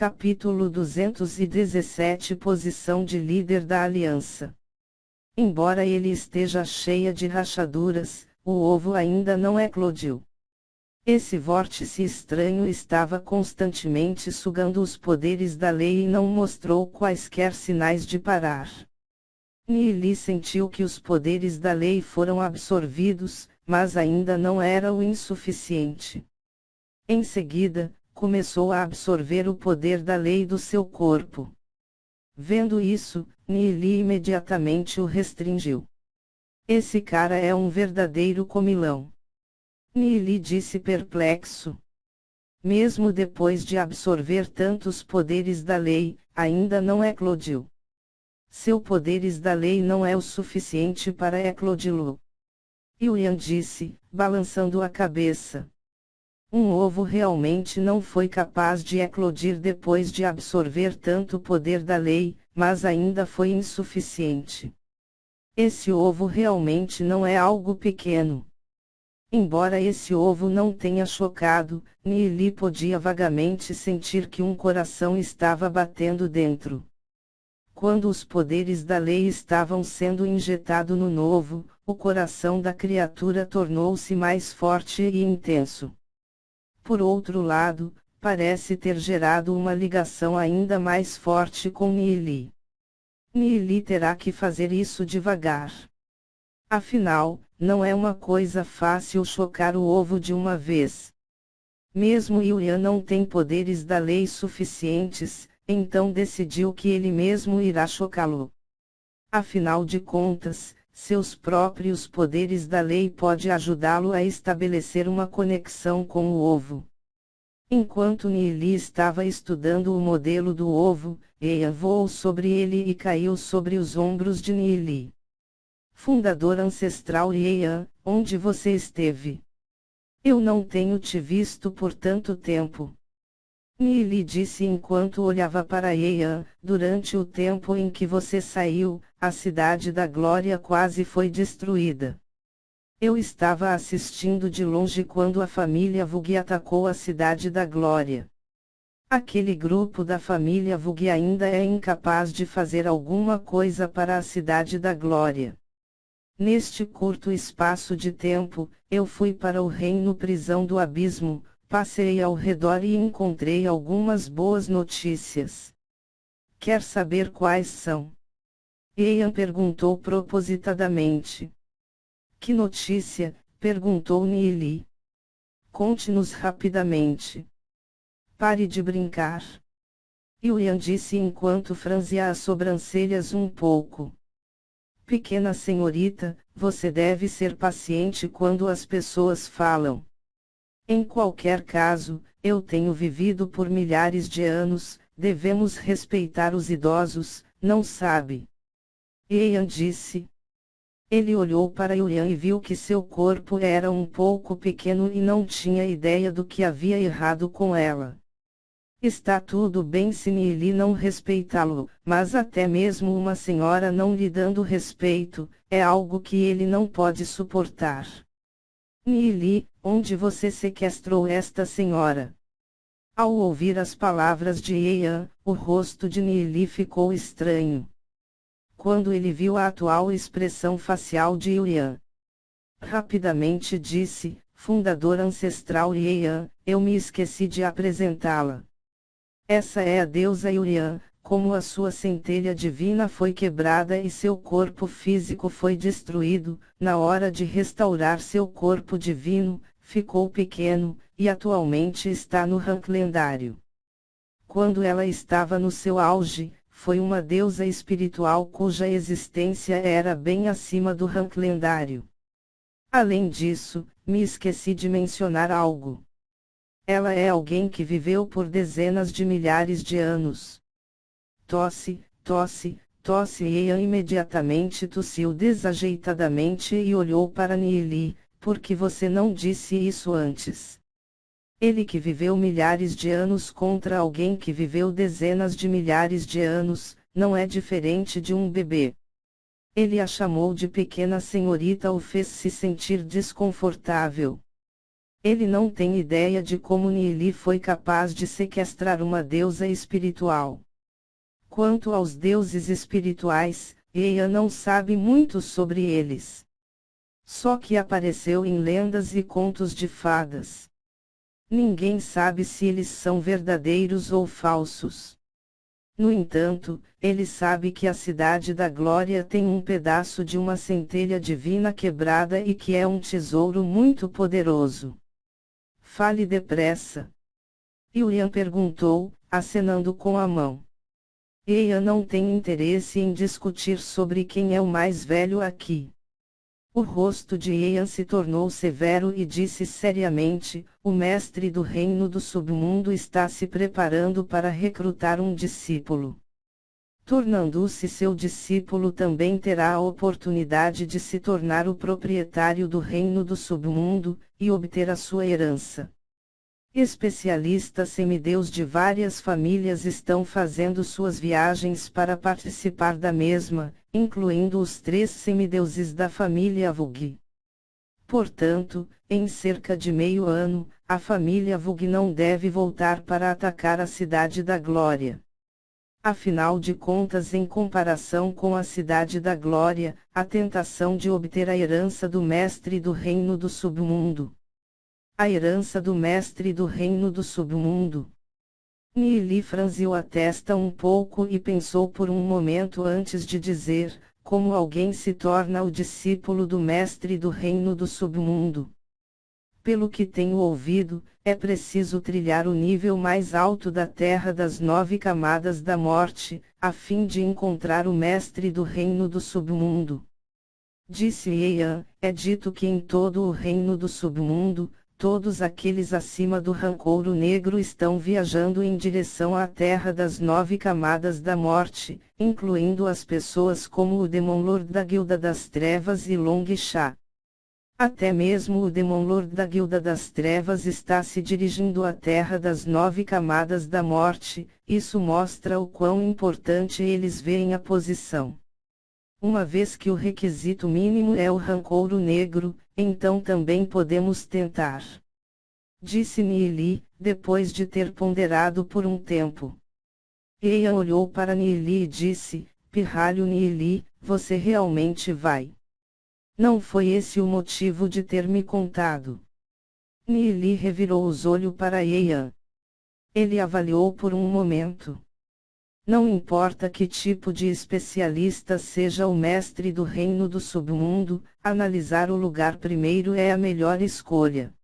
Capítulo 217 Posição de líder da aliança. Embora ele esteja cheia de rachaduras, o ovo ainda não eclodiu. Esse vórtice estranho estava constantemente sugando os poderes da lei e não mostrou quaisquer sinais de parar. Nili sentiu que os poderes da lei foram absorvidos, mas ainda não era o insuficiente. Em seguida, começou a absorver o poder da lei do seu corpo. Vendo isso, Nili imediatamente o restringiu. Esse cara é um verdadeiro comilão. Nili disse perplexo. Mesmo depois de absorver tantos poderes da lei, ainda não eclodiu. Seu poderes da lei não é o suficiente para eclodi-lo. Yuyan disse, balançando a cabeça. Um ovo realmente não foi capaz de eclodir depois de absorver tanto poder da lei, mas ainda foi insuficiente. Esse ovo realmente não é algo pequeno. Embora esse ovo não tenha chocado, Nili podia vagamente sentir que um coração estava batendo dentro. Quando os poderes da lei estavam sendo injetados no novo, o coração da criatura tornou-se mais forte e intenso. Por outro lado, parece ter gerado uma ligação ainda mais forte com Nili. Nili terá que fazer isso devagar. Afinal, não é uma coisa fácil chocar o ovo de uma vez. Mesmo Yuyan não tem poderes da lei suficientes, então decidiu que ele mesmo irá chocá-lo. Afinal de contas, seus próprios poderes da lei podem ajudá-lo a estabelecer uma conexão com o ovo. Enquanto Nili estava estudando o modelo do ovo, Eia voou sobre ele e caiu sobre os ombros de Nili. Fundador ancestral Eia, onde você esteve? Eu não tenho te visto por tanto tempo. Nili disse enquanto olhava para Eia, durante o tempo em que você saiu, a cidade da glória quase foi destruída. Eu estava assistindo de longe quando a família Vugi atacou a cidade da glória. Aquele grupo da família Vugi ainda é incapaz de fazer alguma coisa para a cidade da glória. Neste curto espaço de tempo, eu fui para o reino prisão do abismo, passei ao redor e encontrei algumas boas notícias. Quer saber quais são? Eian perguntou propositadamente. Que notícia? Perguntou Nili. Conte-nos rapidamente. Pare de brincar. Yuyan disse enquanto franzia as sobrancelhas um pouco. Pequena senhorita, você deve ser paciente quando as pessoas falam. Em qualquer caso, eu tenho vivido por milhares de anos, devemos respeitar os idosos, não sabe? Eian disse. Ele olhou para Yuyan e viu que seu corpo era um pouco pequeno e não tinha ideia do que havia errado com ela. Está tudo bem se Nili não respeitá-lo, mas até mesmo uma senhora não lhe dando respeito, é algo que ele não pode suportar. Nili, onde você sequestrou esta senhora? Ao ouvir as palavras de Eian, o rosto de Nili ficou estranho. Quando ele viu a atual expressão facial de Yuyan, rapidamente disse, fundador ancestral Eian, eu me esqueci de apresentá-la. Essa é a deusa Yuyan, como a sua centelha divina foi quebrada e seu corpo físico foi destruído, na hora de restaurar seu corpo divino, ficou pequeno, e atualmente está no rank lendário. Quando ela estava no seu auge, foi uma deusa espiritual cuja existência era bem acima do rank lendário. Além disso, me esqueci de mencionar algo. Ela é alguém que viveu por dezenas de milhares de anos. Tosse, tosse, tosse e Eian imediatamente tossiu desajeitadamente e olhou para Nili, por que você não disse isso antes? Ele que viveu milhares de anos contra alguém que viveu dezenas de milhares de anos, não é diferente de um bebê. Ele a chamou de pequena senhorita ou fez-se sentir desconfortável. Ele não tem ideia de como Nili foi capaz de sequestrar uma deusa espiritual. Quanto aos deuses espirituais, Ea não sabe muito sobre eles. Só que apareceu em lendas e contos de fadas. Ninguém sabe se eles são verdadeiros ou falsos. No entanto, ele sabe que a Cidade da Glória tem um pedaço de uma centelha divina quebrada e que é um tesouro muito poderoso. Fale depressa. William perguntou, acenando com a mão. Ea não tem interesse em discutir sobre quem é o mais velho aqui. O rosto de Ian se tornou severo e disse seriamente: o mestre do reino do submundo está se preparando para recrutar um discípulo. Tornando-se seu discípulo também terá a oportunidade de se tornar o proprietário do reino do submundo, e obter a sua herança. Especialistas semideus de várias famílias estão fazendo suas viagens para participar da mesma, incluindo os 3 semideuses da família Vug. Portanto, em cerca de meio ano, a família Vug não deve voltar para atacar a Cidade da Glória. Afinal de contas, em comparação com a Cidade da Glória, a tentação de obter a herança do mestre do reino do submundo. A herança do mestre do reino do submundo. Nili franziu a testa um pouco e pensou por um momento antes de dizer: como alguém se torna o discípulo do mestre do reino do submundo? Pelo que tenho ouvido, é preciso trilhar o nível mais alto da Terra das 9 camadas da morte, a fim de encontrar o mestre do reino do submundo. Disse Ian: é dito que em todo o reino do submundo, todos aqueles acima do rancouro negro estão viajando em direção à Terra das 9 camadas da morte, incluindo as pessoas como o Demon Lord da Guilda das Trevas e Long Sha. Até mesmo o Demon Lord da Guilda das Trevas está se dirigindo à Terra das 9 camadas da morte, isso mostra o quão importante eles veem a posição. Uma vez que o requisito mínimo é o rancouro negro, então também podemos tentar. Disse Nili, depois de ter ponderado por um tempo. Ian olhou para Nili e disse: Pirralho Nili, você realmente vai? Não foi esse o motivo de ter me contado. Nili revirou os olhos para Ian. Ele avaliou por um momento. Não importa que tipo de especialista seja o mestre do reino do submundo, analisar o lugar primeiro é a melhor escolha.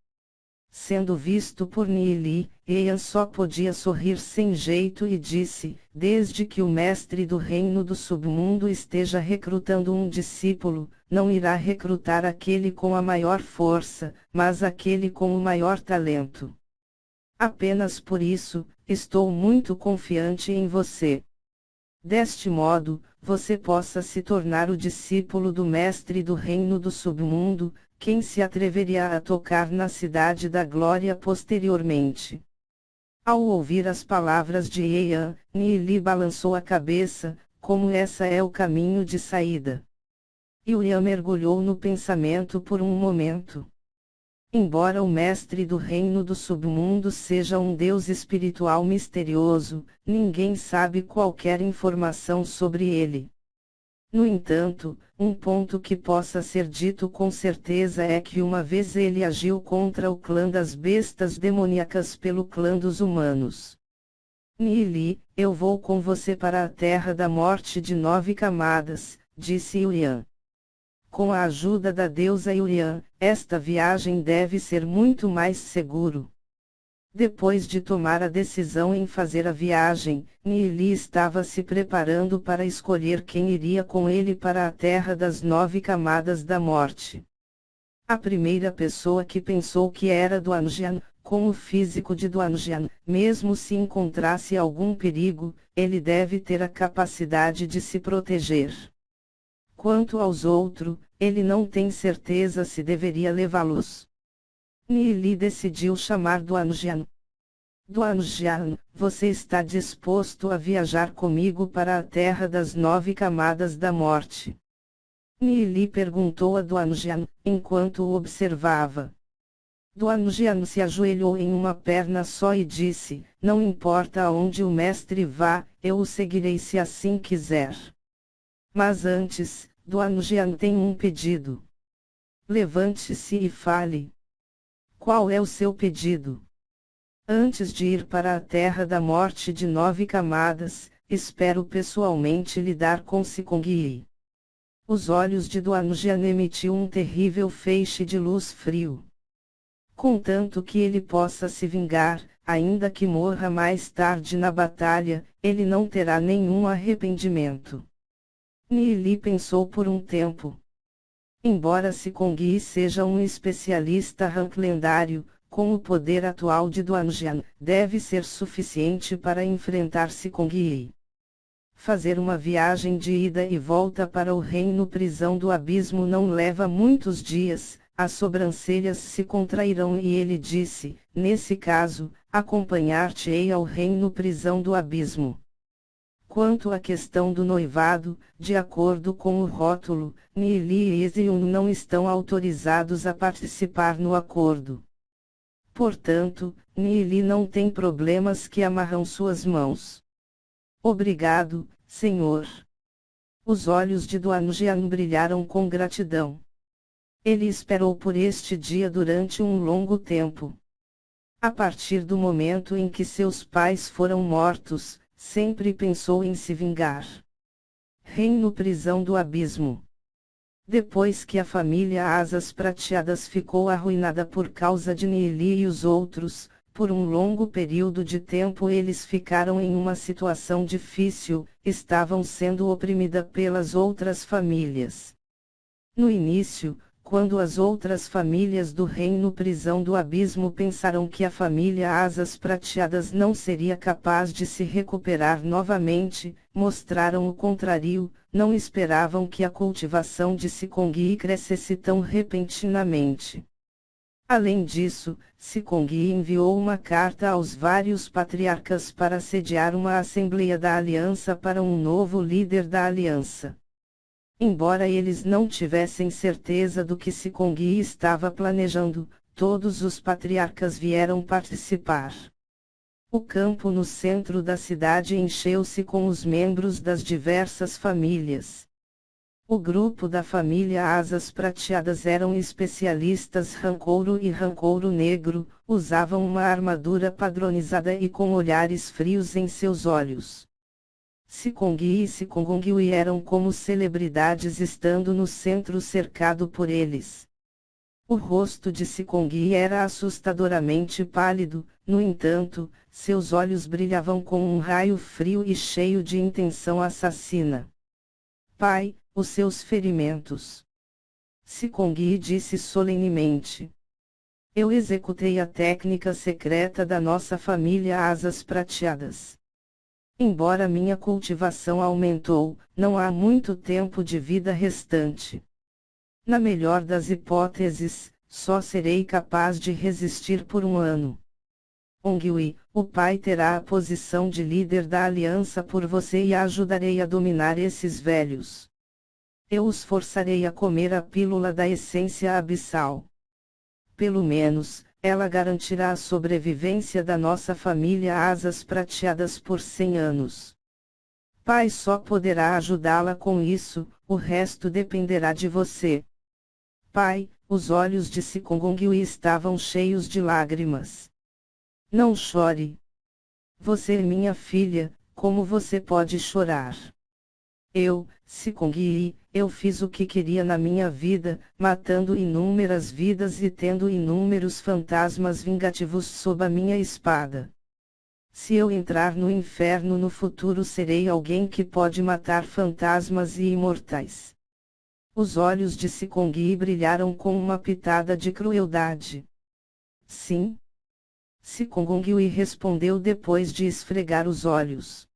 Sendo visto por Nili, Ian só podia sorrir sem jeito e disse: desde que o mestre do reino do submundo esteja recrutando um discípulo, não irá recrutar aquele com a maior força, mas aquele com o maior talento. Apenas por isso, estou muito confiante em você. Deste modo, você possa se tornar o discípulo do mestre do reino do submundo, quem se atreveria a tocar na Cidade da Glória posteriormente. Ao ouvir as palavras de Ian, Nili balançou a cabeça, como essa é o caminho de saída. Ian mergulhou no pensamento por um momento. Embora o mestre do reino do submundo seja um deus espiritual misterioso, ninguém sabe qualquer informação sobre ele. No entanto, um ponto que possa ser dito com certeza é que uma vez ele agiu contra o clã das bestas demoníacas pelo clã dos humanos. Nili, eu vou com você para a Terra da Morte de 9 camadas, disse Ian. Com a ajuda da deusa Ian, esta viagem deve ser muito mais seguro. Depois de tomar a decisão em fazer a viagem, Nili estava se preparando para escolher quem iria com ele para a Terra das 9 camadas da morte. A primeira pessoa que pensou que era Duanjian, com o físico de Duanjian, mesmo se encontrasse algum perigo, ele deve ter a capacidade de se proteger. Quanto aos outros, ele não tem certeza se deveria levá-los. Nili decidiu chamar Duanjian. Duanjian, você está disposto a viajar comigo para a Terra das 9 camadas da morte? Nili perguntou a Duanjian, enquanto o observava. Duanjian se ajoelhou em uma perna só e disse: não importa aonde o mestre vá, eu o seguirei se assim quiser. Mas antes, Duanjian tem um pedido. Levante-se e fale. Qual é o seu pedido? Antes de ir para a terra da morte de 9 camadas, espero pessoalmente lidar com Sikong. Os olhos de Duanjian emitiu um terrível feixe de luz frio. Contanto que ele possa se vingar, ainda que morra mais tarde na batalha, ele não terá nenhum arrependimento. Ni pensou por um tempo. Embora Sikong seja um especialista rank lendário, com o poder atual de Duanjian, deve ser suficiente para enfrentar Sikong. Fazer uma viagem de ida e volta para o reino prisão do abismo não leva muitos dias. As sobrancelhas se contrairão e ele disse: nesse caso, acompanhar-te-ei ao reino prisão do abismo. Quanto à questão do noivado, de acordo com o rótulo, Nili e Ezion não estão autorizados a participar no acordo. Portanto, Nili não tem problemas que amarram suas mãos. Obrigado, senhor. Os olhos de Duanjian brilharam com gratidão. Ele esperou por este dia durante um longo tempo. A partir do momento em que seus pais foram mortos, sempre pensou em se vingar. Reino prisão do abismo. Depois que a família Asas Prateadas ficou arruinada por causa de Nili e os outros, por um longo período de tempo eles ficaram em uma situação difícil, estavam sendo oprimidas pelas outras famílias. No início, quando as outras famílias do reino prisão do abismo pensaram que a família Asas Prateadas não seria capaz de se recuperar novamente, mostraram o contrário, não esperavam que a cultivação de Sikong crescesse tão repentinamente. Além disso, Sikong enviou uma carta aos vários patriarcas para sediar uma Assembleia da Aliança para um novo líder da Aliança. Embora eles não tivessem certeza do que Sikong estava planejando, todos os patriarcas vieram participar. O campo no centro da cidade encheu-se com os membros das diversas famílias. O grupo da família Asas Prateadas eram especialistas Rancouro e Rancouro Negro, usavam uma armadura padronizada e com olhares frios em seus olhos. Sikong e Sikongongui eram como celebridades estando no centro cercado por eles. O rosto de Sikong era assustadoramente pálido, no entanto, seus olhos brilhavam com um raio frio e cheio de intenção assassina. Pai, os seus ferimentos. Sikong disse solenemente. Eu executei a técnica secreta da nossa família Asas Prateadas. Embora minha cultivação aumentou, não há muito tempo de vida restante. Na melhor das hipóteses, só serei capaz de resistir por um ano. Ongui, o pai terá a posição de líder da aliança por você e a ajudarei a dominar esses velhos. Eu os forçarei a comer a pílula da essência abissal. Pelo menos, ela garantirá a sobrevivência da nossa família Asas Prateadas por 100 anos. Pai só poderá ajudá-la com isso, o resto dependerá de você. Pai, os olhos de Sikongongui estavam cheios de lágrimas. Não chore. Você é minha filha, como você pode chorar? Sikong, eu fiz o que queria na minha vida, matando inúmeras vidas e tendo inúmeros fantasmas vingativos sob a minha espada. Se eu entrar no inferno no futuro serei alguém que pode matar fantasmas e imortais. Os olhos de Sikong brilharam com uma pitada de crueldade. Sim. Sikongongui respondeu depois de esfregar os olhos.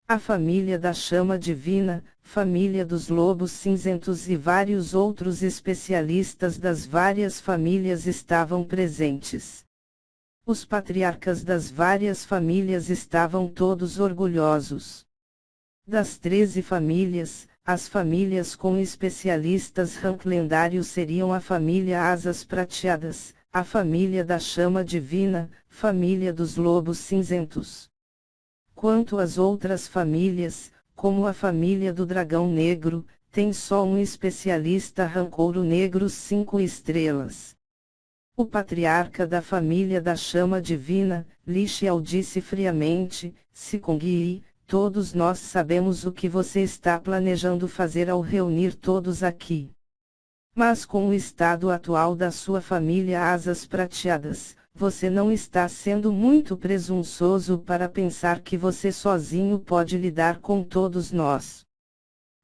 A família da chama divina, família dos lobos cinzentos e vários outros especialistas das várias famílias estavam presentes. Os patriarcas das várias famílias estavam todos orgulhosos. Das 13 famílias, as famílias com especialistas rank lendário seriam a família Asas Prateadas, a família da chama divina, família dos lobos cinzentos. Quanto às outras famílias, como a família do dragão negro, tem só um especialista rancouro negro 5 estrelas. O patriarca da família da chama divina, Li Xiao, disse friamente: Sikong, todos nós sabemos o que você está planejando fazer ao reunir todos aqui. Mas com o estado atual da sua família Asas Prateadas, você não está sendo muito presunçoso para pensar que você sozinho pode lidar com todos nós.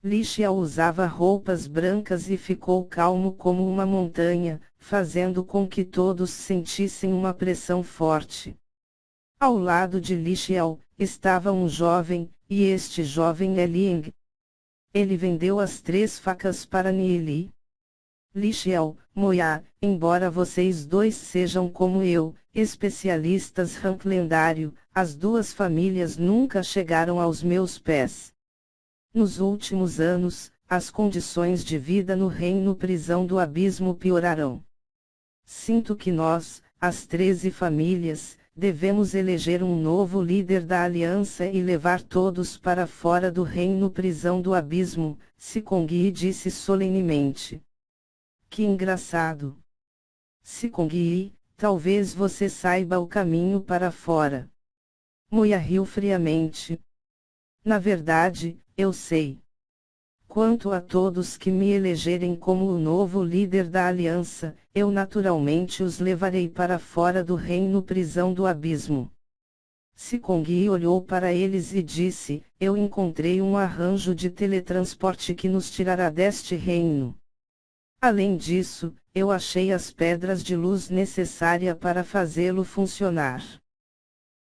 Li Xiao usava roupas brancas e ficou calmo como uma montanha, fazendo com que todos sentissem uma pressão forte. Ao lado de Li Xiao, estava um jovem, e este jovem é Ling. Ele vendeu as 3 facas para Nieli. Li Xiao, Moya, embora vocês dois sejam como eu, especialistas rank lendário, as 2 famílias nunca chegaram aos meus pés. Nos últimos anos, as condições de vida no reino prisão do abismo pioraram. Sinto que nós, as 13 famílias, devemos eleger um novo líder da aliança e levar todos para fora do reino prisão do abismo, Sikong disse solenemente. Que engraçado. Sikong, talvez você saiba o caminho para fora. Moya riu friamente. Na verdade, eu sei. Quanto a todos que me elegerem como o novo líder da aliança, eu naturalmente os levarei para fora do reino prisão do abismo. Sikong olhou para eles e disse: Eu encontrei um arranjo de teletransporte que nos tirará deste reino. Além disso, eu achei as pedras de luz necessárias para fazê-lo funcionar.